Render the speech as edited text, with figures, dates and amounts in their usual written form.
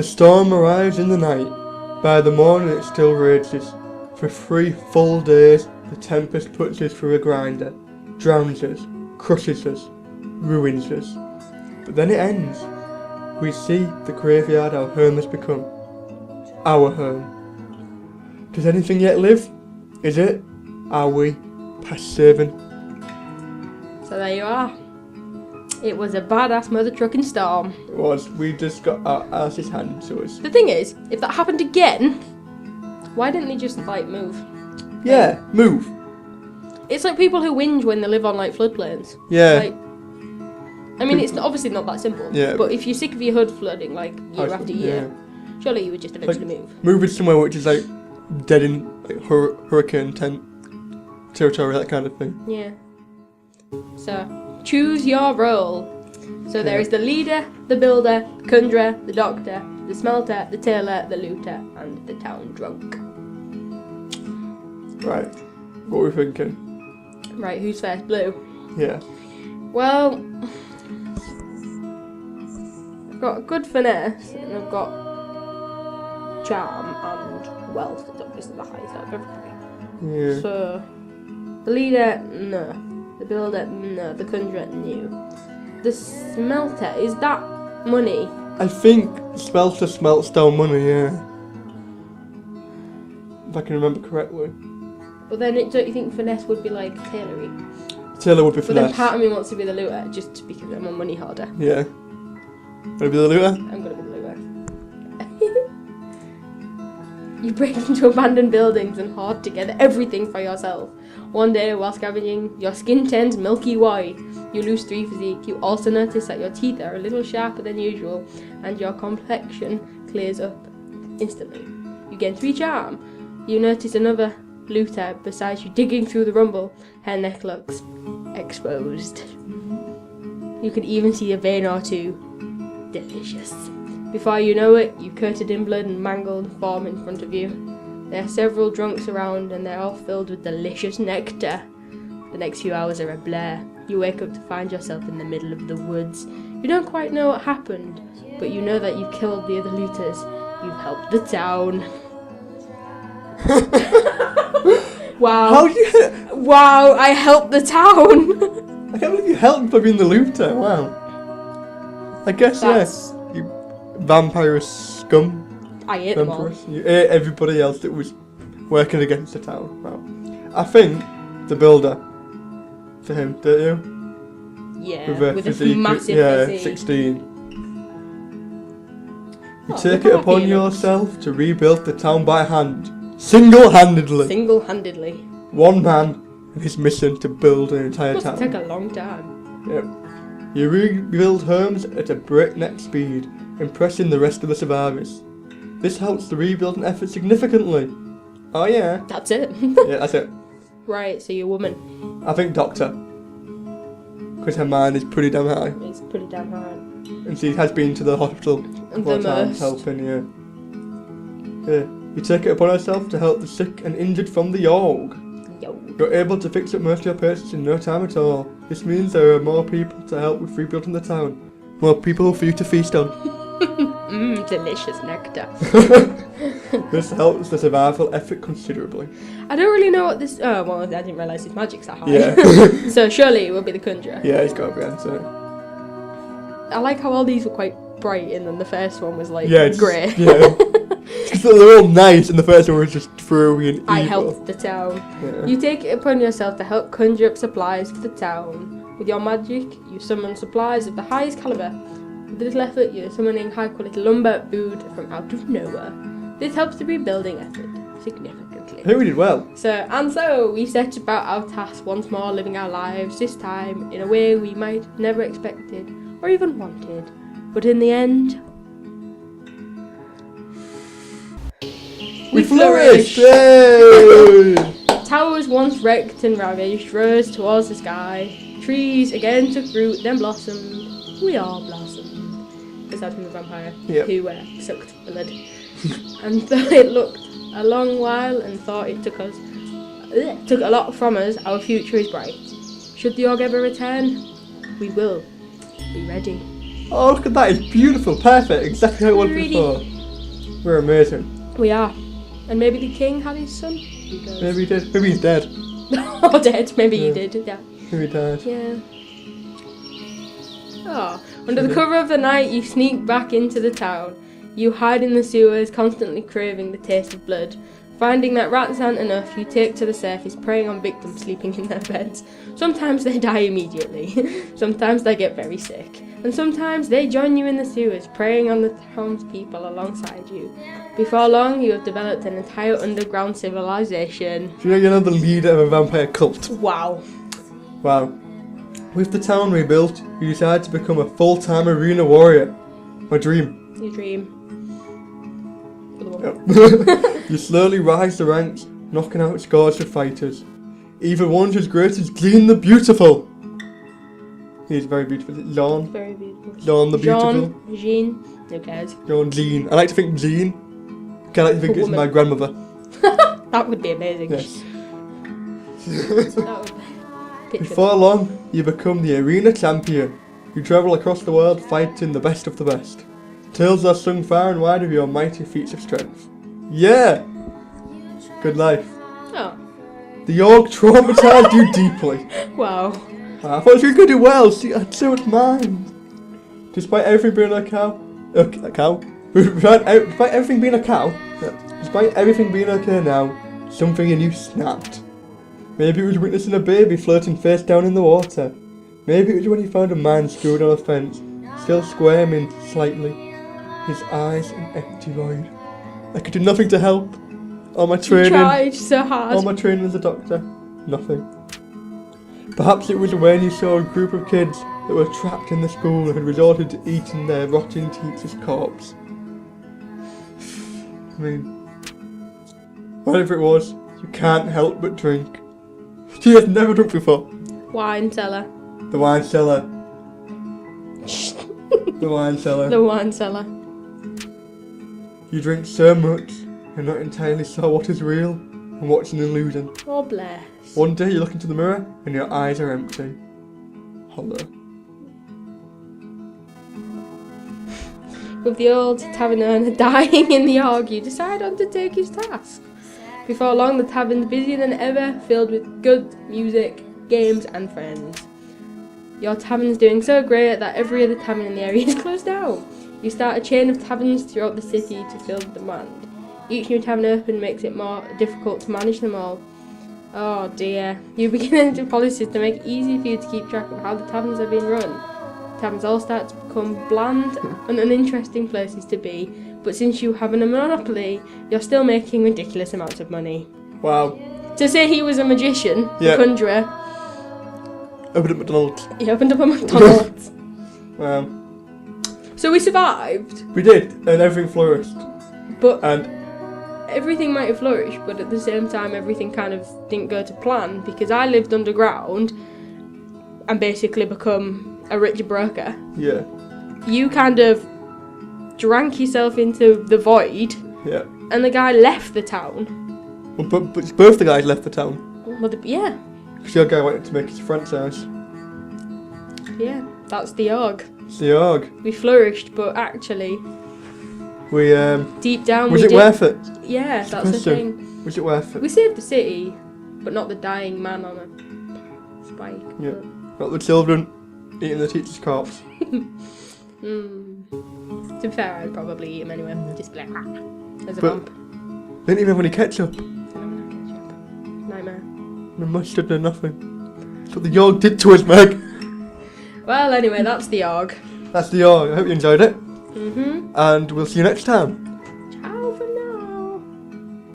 The storm arrives in the night. By the morning it still rages. For 3 full days the tempest puts us through a grinder, drowns us, crushes us, ruins us. But then it ends. We see the graveyard our home has become. Our home. Does anything yet live? Is it? Are we past serving? So there you are. It was a badass mother trucking storm. It was. We just got our asses handed to us. The thing is, if that happened again, why didn't they just move? Yeah, move. It's like people who whinge when they live on floodplains. Yeah. I mean, it's obviously not that simple. Yeah. But if you're sick of your hood flooding year after year, surely you would just eventually move. Move it somewhere which is dead in hurricane tent territory, that kind of thing. Yeah. So choose your role. So there is the leader, the builder, the conjurer, the doctor, the smelter, the tailor, the looter, and the town drunk. Right. What are we thinking? Right, who's first? Blue. Yeah. Well, I've got good finesse, and I've got charm and wealth. It's obviously the highest out of everything. Yeah. So, the leader, no. The builder, no. The conjurer, no. The smelter, is that money? I think smelter smelts down money, yeah. If I can remember correctly. But then, don't you think finesse would be like tailory? Tailor would be But finesse. then part of me wants to be the looter, just because I'm a money hoarder. Yeah. Wanna be the looter? I'm gonna be the looter. You break into abandoned buildings and hoard together everything for yourself. One day, while scavenging, your skin turns milky white. You lose 3 physique. You also notice that your teeth are a little sharper than usual, and your complexion clears up instantly. You gain 3 charm. You notice another looter beside you digging through the rumble. Her neck looks exposed. You can even see a vein or two. Delicious. Before you know it, you've coated in blood and mangled form in front of you. There are several drunks around and they're all filled with delicious nectar. The next few hours are a blur. You wake up to find yourself in the middle of the woods. You don't quite know what happened, but you know that you've killed the other looters. You've helped the town. Wow. How did you... Wow, I helped the town! I can't believe you helped by being the looter, wow. I guess, yes. You vampire scum. I ate them all. You ate everybody else that was working against the town. Wow. I think the builder for him, don't you? Yeah, with a physique, massive physique. 16. You take it upon yourself to rebuild the town by hand. Single-handedly. Single-handedly. One man and his mission to build an entire town. Must take a long time. Yep. You rebuild homes at a breakneck speed, impressing the rest of the survivors. This helps the rebuilding effort significantly. Oh yeah. That's it. Yeah, that's it. Right, so you're a woman. I think doctor. Because her mind is pretty damn high. It's pretty damn hard. And she has been to the hospital a couple of times helping, yeah. You take it upon yourself to help the sick and injured from the Yawgh. You're able to fix up most of your patients in no time at all. This means there are more people to help with rebuilding the town. More people for you to feast on. Delicious nectar. This helps the survival effort considerably. I don't really know what this... Oh, well, I didn't realise his magic's that high. Yeah. So surely it will be the conjurer. Yeah, he's got to be answer. I like how all these were quite bright and then the first one was grey. Yeah. They're all nice and the first one was just through and evil. I helped the town. Yeah. You take it upon yourself to help conjure up supplies for the town. With your magic, you summon supplies of the highest caliber. With little effort, you're summoning high quality lumber, food from out of nowhere. This helps the rebuilding effort significantly. Hey, we did well. So we set about our task once more, living our lives, this time in a way we might never expected or even wanted. But in the end, we flourished! Yay! Towers once wrecked and ravaged rose towards the sky. Trees again took root, then blossomed. We all blossomed. Aside from the vampire who sucked blood. And though it looked a long while and thought it took a lot from us, our future is bright. Should the Yawgh ever return, we will be ready. Oh, look at that. It's beautiful. Perfect. Exactly how it was Pretty. before. We're amazing. We are. And maybe the king had his son? Who knows? Maybe he did. Maybe he's dead. Or dead. Maybe he Yeah. did, yeah. Maybe he died. Yeah. Oh, under the cover of the night, you sneak back into the town. You hide in the sewers, constantly craving the taste of blood. Finding that rats aren't enough, you take to the surface, preying on victims sleeping in their beds. Sometimes they die immediately. Sometimes they get very sick. And sometimes they join you in the sewers, preying on the townspeople alongside you. Before long, you have developed an entire underground civilization. Do you know you're now the leader of a vampire cult? Wow. Wow. With the town rebuilt, you decide to become a full-time arena warrior. My dream. Your dream. You slowly rise the ranks, knocking out scores of fighters. Even ones as great as Jean the Beautiful. He's very beautiful. Jean. Very beautiful. Jean the Beautiful. Jean. Who cares? Jean. I like to think Jean. I like to think A it's woman. my grandmother. That would be amazing. Yes. That would be. Before long, you become the arena champion. You travel across the world fighting the best of the best. Tales are sung far and wide of your mighty feats of strength. Yeah! Good life. Oh. The Yawgh traumatized you deeply. Wow. I thought you were going to do well, see, I so much mind. Despite everything being a cow. Despite everything being a cow. Despite everything being okay now, something in you snapped. Maybe it was witnessing a baby floating face down in the water. Maybe it was when you found a man screwed on a fence, still squirming slightly, his eyes an empty void. I could do nothing to help. All my You training, tried so hard. all my training as a doctor, nothing. Perhaps it was when you saw a group of kids that were trapped in the school and had resorted to eating their rotting teacher's corpse. I mean, whatever it was, you can't help but drink. She has never drunk before. Wine cellar. The wine cellar. The wine cellar. The wine cellar. You drink so much, you're not entirely sure what is real and what's an illusion. Oh, bless. One day you look into the mirror and your eyes are empty. Hollow. With the old tavern owner dying in the Yawgh, you decide on to take his task. Before long, the tavern's busier than ever, filled with good music, games, and friends. Your tavern's doing so great that every other tavern in the area is closed down. You start a chain of taverns throughout the city to fill the demand. Each new tavern open makes it more difficult to manage them all. Oh dear. You begin into policies to make it easy for you to keep track of how the taverns are being run. Taverns all start to become bland and uninteresting places to be, but since you have a monopoly, you're still making ridiculous amounts of money. Wow. To say he was a magician, Yeah. a conjurer, Open at McDonald's. he opened up a McDonald's. Wow. So we survived, We did, and everything flourished. but And everything might have flourished, but at the same time everything kind of didn't go to plan, because I lived underground and basically become a rich broker. yeah, You kind of drank yourself into the void, yeah. and the guy left the town. Well, but both the guys left the town. Well, yeah, Because your guy wanted to make his franchise. yeah, that's the Yawgh. It's the Yawgh. We flourished, but actually, We, deep down was we it did. worth it? Yeah, That's the that's the question. thing. Was it worth it? We saved the city, but not the dying man on a spike. Yeah. Not the children eating the teacher's corpse. To be fair, I'd probably eat him anyway. Just be like, there's a But- bump. Didn't even have any ketchup. Nightmare. No mustard, no nothing. That's what the Yawgh did to us, Meg. Well, anyway, that's the Yawgh. That's the Yawgh. I hope you enjoyed it. Mhm. And we'll see you next time.